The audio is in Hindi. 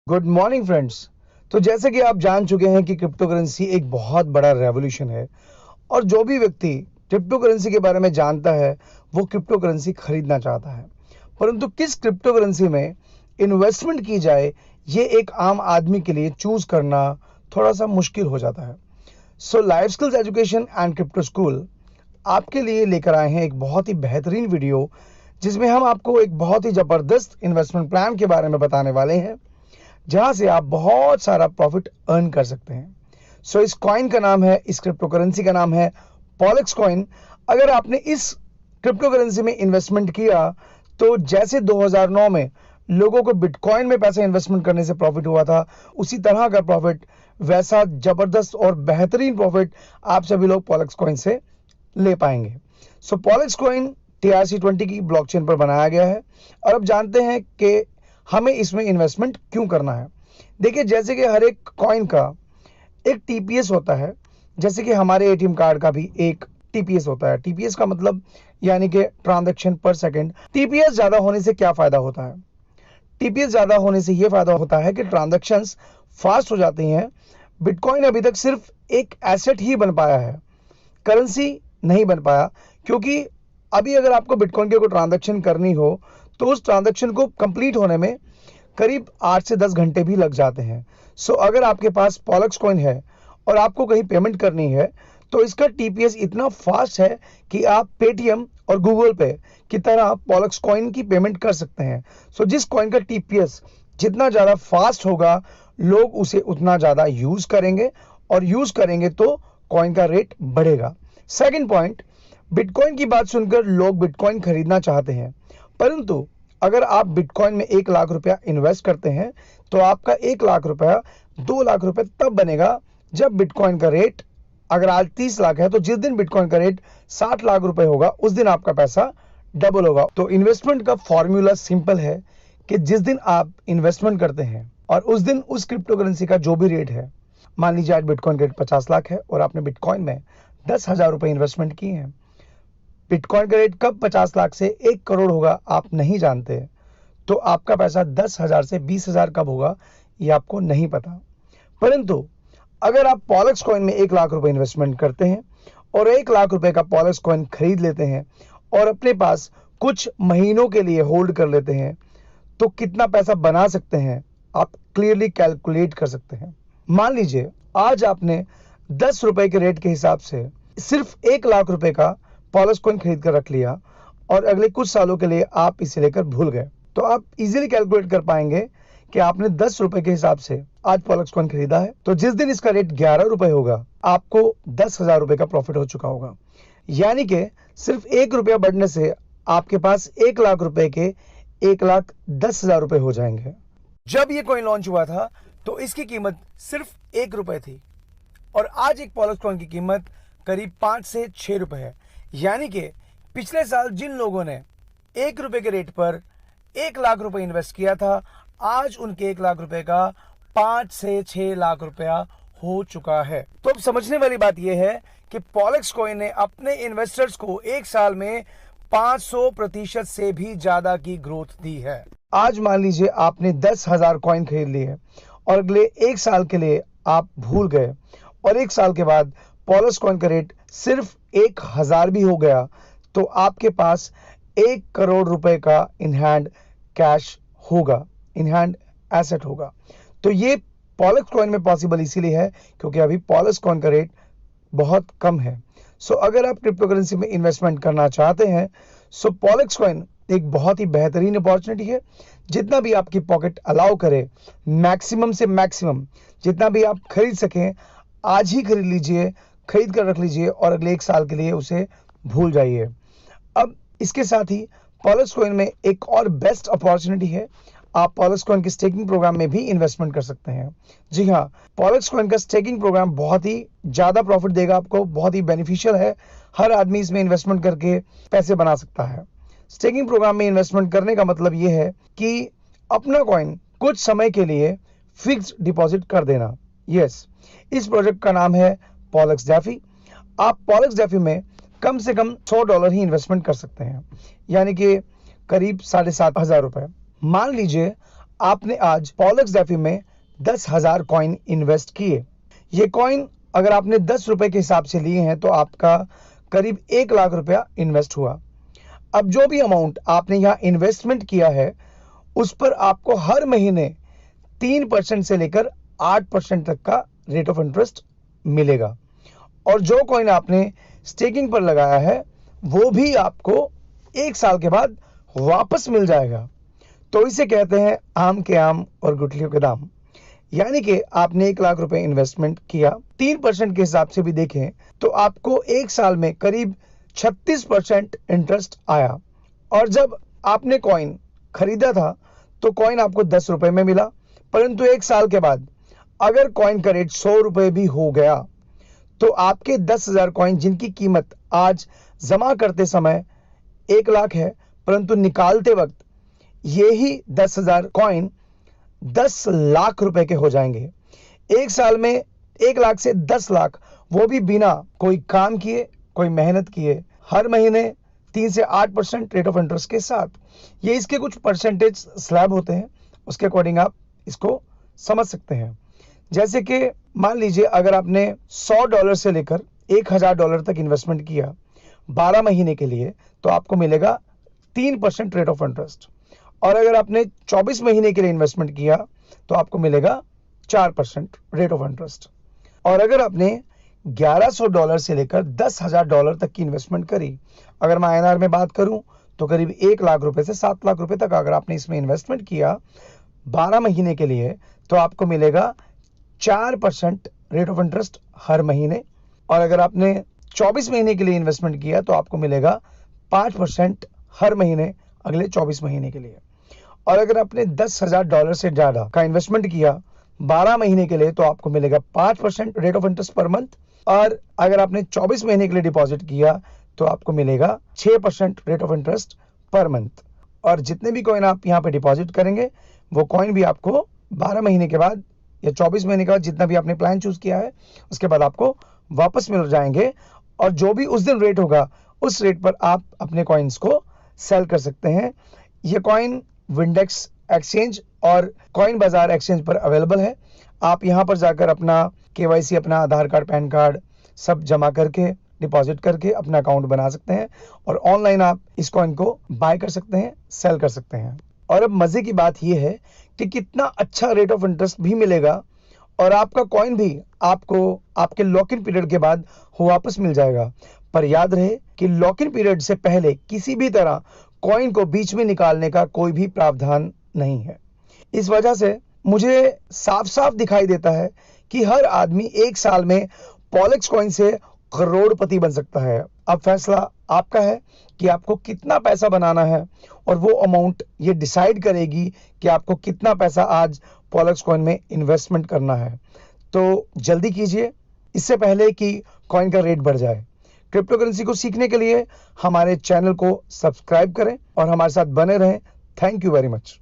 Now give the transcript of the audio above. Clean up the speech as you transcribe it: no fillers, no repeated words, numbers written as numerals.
Good morning friends. तो जैसे कि आप जान चुके हैं कि क्रिप्टो करेंसी एक बहुत बड़ा रेवोल्यूशन है और जो भी व्यक्ति क्रिप्टो करेंसी के बारे में जानता है वो क्रिप्टो करेंसी खरीदना चाहता है, परंतु किस क्रिप्टो करेंसी में इन्वेस्टमेंट की जाए ये एक आम आदमी के लिए चूज करना थोड़ा सा मुश्किल हो जाता है। So life skills education and crypto school आपके लिए लेकर आए हैं एक बहुत ही बेहतरीन वीडियो जिसमें हम आपको एक बहुत ही ज़बरदस्त इन्वेस्टमेंट प्लान के बारे में बताने वाले हैं जहां से आप बहुत सारा प्रॉफिट अर्न कर सकते हैं। सो इस कॉइन का नाम है, इस क्रिप्टो करेंसी का नाम है पॉलेक्स कॉइन। अगर आपने इस क्रिप्टो करेंसी में इन्वेस्टमेंट किया तो जैसे 2009 में लोगों को बिटकॉइन में पैसा इन्वेस्टमेंट करने से प्रॉफिट हुआ था, उसी तरह का प्रॉफिट, वैसा जबरदस्त और बेहतरीन प्रॉफिट आप सभी लोग पॉलेक्स कॉइन से ले पाएंगे। सो पॉलेक्स कॉइन TRC20 की ब्लॉकचेन पर बनाया गया है और अब जानते हैं कि हमें इसमें इन्वेस्टमेंट क्यों करना है। देखिए, जैसे कि हर एक कॉइन का एक टीपीएस होता है, जैसे कि हमारे एटीएम कार्ड का भी एक टीपीएस होता है। टीपीएस का मतलब यानी कि ट्रांजैक्शन पर सेकंड। टीपीएस ज्यादा होने से क्या फायदा होता है? टीपीएस ज्यादा होने से यह फायदा होता है कि ट्रांजैक्शंस फास्ट हो जाती हैं। बिटकॉइन अभी तक सिर्फ एक एसेट ही बन पाया है, करेंसी नहीं बन पाया, क्योंकि अभी अगर आपको बिटकॉइन की कोई ट्रांजैक्शन करनी हो तो उस ट्रांजैक्शन को कंप्लीट होने में करीब 8 से 10 घंटे भी लग जाते हैं। सो अगर आपके पास पॉलेक्स कॉइन है और आपको कहीं पेमेंट करनी है तो इसका टीपीएस इतना फास्ट है कि आप पेटीएम और गूगल पे की तरह पॉलेक्स कॉइन की पेमेंट कर सकते हैं। सो जिस कॉइन का टीपीएस जितना ज़्यादा फास्ट होगा, लोग उसे उतना ज़्यादा यूज़ करेंगे और यूज़ करेंगे तो कॉइन का रेट बढ़ेगा। सेकेंड पॉइंट, बिटकॉइन की बात सुनकर लोग बिटकॉइन खरीदना चाहते हैं, परंतु अगर आप बिटकॉइन में 1 लाख रुपया इन्वेस्ट करते हैं तो आपका 1 लाख रुपया 2 लाख रुपए तब बनेगा जब बिटकॉइन का रेट, अगर आज 30 लाख है तो जिस दिन बिटकॉइन का रेट 60 लाख रुपए होगा उस दिन आपका पैसा डबल होगा। तो इन्वेस्टमेंट का फॉर्मूला सिंपल है कि जिस दिन आप इन्वेस्टमेंट करते हैं और उस दिन उस क्रिप्टो करेंसी का जो भी रेट है, मान लीजिए आज बिटकॉइन का रेट 50 लाख है और आपने बिटकॉइन में 10,000 रुपए इन्वेस्टमेंट किए हैं, बिटकॉइन का रेट कब 50 लाख से 1 करोड़ होगा आप नहीं जानते, तो आपका पैसा 10,000 से 20,000 कब होगा ये आपको नहीं पता। परंतु अगर आप पॉलेक्स कॉइन में 1 लाख रुपए इन्वेस्टमेंट करते हैं और 1 लाख रुपए का पॉलेक्स कॉइन खरीद लेते हैं और अपने पास कुछ महीनों के लिए होल्ड कर लेते हैं तो कितना पैसा बना सकते हैं आप क्लियरली कैलकुलेट कर सकते हैं। मान लीजिए आज आपने 10 रुपए के रेट के हिसाब से सिर्फ 1 लाख रुपए का पॉलेक्स कॉइन खरीद कर रख लिया और अगले कुछ सालों के लिए आप इसे लेकर भूल गए, तो आप इजीली कैलकुलेट कर पाएंगे कि आपने 10 रुपए के हिसाब से आज पॉलेक्स कॉइन खरीदा है तो जिस दिन इसका रेट 11 रुपए होगा आपको 10,000 रुपए का प्रॉफिट हो चुका होगा। यानी कि सिर्फ 1 रुपया बढ़ने से आपके पास 1 लाख रुपए के 1,10,000 रुपए हो जाएंगे। जब ये कॉइन लॉन्च हुआ था तो इसकी कीमत सिर्फ 1 रुपए थी और आज एक पॉलेक्स कॉइन की कीमत करीब 5 से 6 रुपए है। यानी कि पिछले साल जिन लोगों ने 1 रुपए के रेट पर 1 लाख रुपए इन्वेस्ट किया था, आज उनके 1 लाख रुपए का 5 से 6 लाख रुपया हो चुका है। तो अब समझने वाली बात यह है कि पॉलेक्स कॉइन ने अपने इन्वेस्टर्स को एक साल में 500% से भी ज्यादा की ग्रोथ दी है। आज मान लीजिए आपने 10,000 कॉइन खरीद लिए और अगले 1 साल के लिए आप भूल गए और 1 साल के बाद पॉलेक्स कॉइन का रेट सिर्फ 1,000 भी हो गया तो आपके पास 1 करोड़ रुपए का इन हैंड कैश होगा, इन हैंड एसेट होगा। तो ये पॉलेक्स कॉइन में पॉसिबल इसीलिए है क्योंकि अभी पॉलेक्स कॉइन का रेट बहुत कम है। सो अगर आप क्रिप्टो करेंसी में इन्वेस्टमेंट करना चाहते हैं सो पॉलेक्स कॉइन एक बहुत ही बेहतरीन अपॉर्चुनिटी है। जितना भी आपकी पॉकेट अलाउ करे, मैक्सिमम से मैक्सिमम जितना भी आप खरीद सकें आज ही खरीद लीजिए, खरीद कर रख लीजिए और अगले 1 साल के लिए उसे भूल जाइए। अब इसके साथ ही पॉलेक्स कॉइन में एक और बेस्ट अपॉर्चुनिटी है, आप पॉलेक्स कॉइन के स्टेकिंग प्रोग्राम में भी इन्वेस्टमेंट कर सकते हैं। जी हाँ, पॉलेक्स कॉइन का स्टेकिंग प्रोग्राम बहुत ही ज़्यादा प्रॉफिट देगा आपको, बहुत ही बेनिफिशियल है। हर आदमी इसमें इन्वेस्टमेंट करके पैसे बना सकता है। स्टेकिंग प्रोग्राम में इन्वेस्टमेंट करने का मतलब ये है कि अपना कॉइन कुछ समय के लिए फिक्स डिपॉजिट कर देना। यस, इस प्रोजेक्ट का नाम है पॉलेक्स डेफी। आप पॉलेक्स डेफी में कम से कम $100 ही इन्वेस्टमेंट कर सकते हैं, यानी कि करीब 7,500 रुपए। मान लीजिए आपने आज पॉलक्स डेफी में 10,000 कॉइन इन्वेस्ट किए। ये कॉइन अगर आपने 10 रुपए के हिसाब से लिए हैं तो आपका करीब 1 लाख रुपया इन्वेस्ट हुआ। अब जो भी अमाउंट आपने यहाँ इन्वेस्टमेंट किया है उस पर आपको हर महीने 3% से लेकर 8% तक का रेट ऑफ इंटरेस्ट मिलेगा। और जो कॉइन आपने स्टेकिंग पर लगाया है वो भी आपको 1 साल के बाद वापस मिल जाएगा। तो इसे कहते हैं आम के आम और गुठलियों के दाम। यानी कि आपने 1 लाख रुपए इन्वेस्टमेंट किया, 3% के हिसाब से भी देखें तो आपको 1 साल में करीब 36% इंटरेस्ट आया। और जब आपने कॉइन खरीदा था तो कॉइन आपको 10 रुपए में मिला, परंतु 1 साल के बाद अगर कॉइन का रेट 100 रुपए भी हो गया तो आपके 10,000 कॉइन जिनकी कीमत आज जमा करते समय 1 लाख है, परंतु निकालते वक्त यही 10,000 कॉइन 10 लाख रुपए के हो जाएंगे। 1 साल में 1 लाख से 10 लाख, वो भी बिना कोई काम किए, कोई मेहनत किए, हर महीने 3 से 8% रेट ऑफ इंटरेस्ट के साथ। ये इसके कुछ परसेंटेज स्लैब होते हैं, उसके अकॉर्डिंग आप इसको समझ सकते हैं। जैसे कि मान लीजिए अगर आपने $100 से लेकर $1,000 तक इन्वेस्टमेंट किया 12 महीने के लिए तो आपको मिलेगा 3% रेट ऑफ इंटरेस्ट। और अगर आपने 24 महीने के लिए इन्वेस्टमेंट किया तो आपको मिलेगा 4% रेट ऑफ इंटरेस्ट। और अगर आपने $1,100 से लेकर $10,000 तक की इन्वेस्टमेंट करी, अगर मैं INR में बात करूं तो करीब 1 लाख रुपए से 7 लाख रुपए तक अगर आपने इसमें इन्वेस्टमेंट किया 12 महीने के लिए तो आपको मिलेगा 4% रेट ऑफ इंटरेस्ट हर महीने। और अगर आपने 24 महीने के लिए इन्वेस्टमेंट किया तो आपको मिलेगा 5% हर महीने अगले 24 महीने के लिए। और अगर आपने $10,000 से ज्यादा का इन्वेस्टमेंट किया 12 महीने के लिए तो आपको मिलेगा 5% rate of interest per month. और अगर आपने 24 महीने के लिए डिपॉजिट किया तो आपको मिलेगा 6% rate of interest per month. और जितने भी कॉइन आप यहाँ पे डिपॉजिट करेंगे वो कॉइन भी आपको 12 महीने के बाद या 24 महीने के बाद जितना भी आपने प्लान चूज किया है उसके बाद आपको वापस मिल जाएंगे। और जो भी उस दिन रेट होगा उस रेट पर आप अपने कॉइन्स को सेल कर सकते हैं। ये कॉइन विंडेक्स एक्सचेंज और कॉइन बाजार एक्सचेंज पर अवेलेबल है। आप यहाँ पर जाकर अपना KYC, अपना आधार कार्ड, पैन कार्ड सब जमा करके डिपॉजिट करके अपना अकाउंट बना सकते हैं और ऑनलाइन आप इस कॉइन को बाय कर सकते हैं, सेल कर सकते हैं। और अब मजे की बात यह है कि कितना अच्छा रेट ऑफ इंटरेस्ट भी मिलेगा और आपका कॉइन भी आपको आपके लॉक इन पीरियड के बाद वापस मिल जाएगा। पर याद रहे कि लॉक इन पीरियड से पहले किसी भी तरह कॉइन को बीच में निकालने का कोई भी प्रावधान नहीं है। इस वजह से मुझे साफ साफ दिखाई देता है कि हर आदमी 1 साल में पॉलक्स कॉइन से करोड़पति बन सकता है। अब फैसला आपका है कि आपको कितना पैसा बनाना है और वो अमाउंट ये डिसाइड करेगी कि आपको कितना पैसा आज पॉलक्स कॉइन में इन्वेस्टमेंट करना है। तो जल्दी कीजिए इससे पहले कि कॉइन का रेट बढ़ जाए। क्रिप्टो करेंसी को सीखने के लिए हमारे चैनल को सब्सक्राइब करें और हमारे साथ बने रहें। Thank you very much.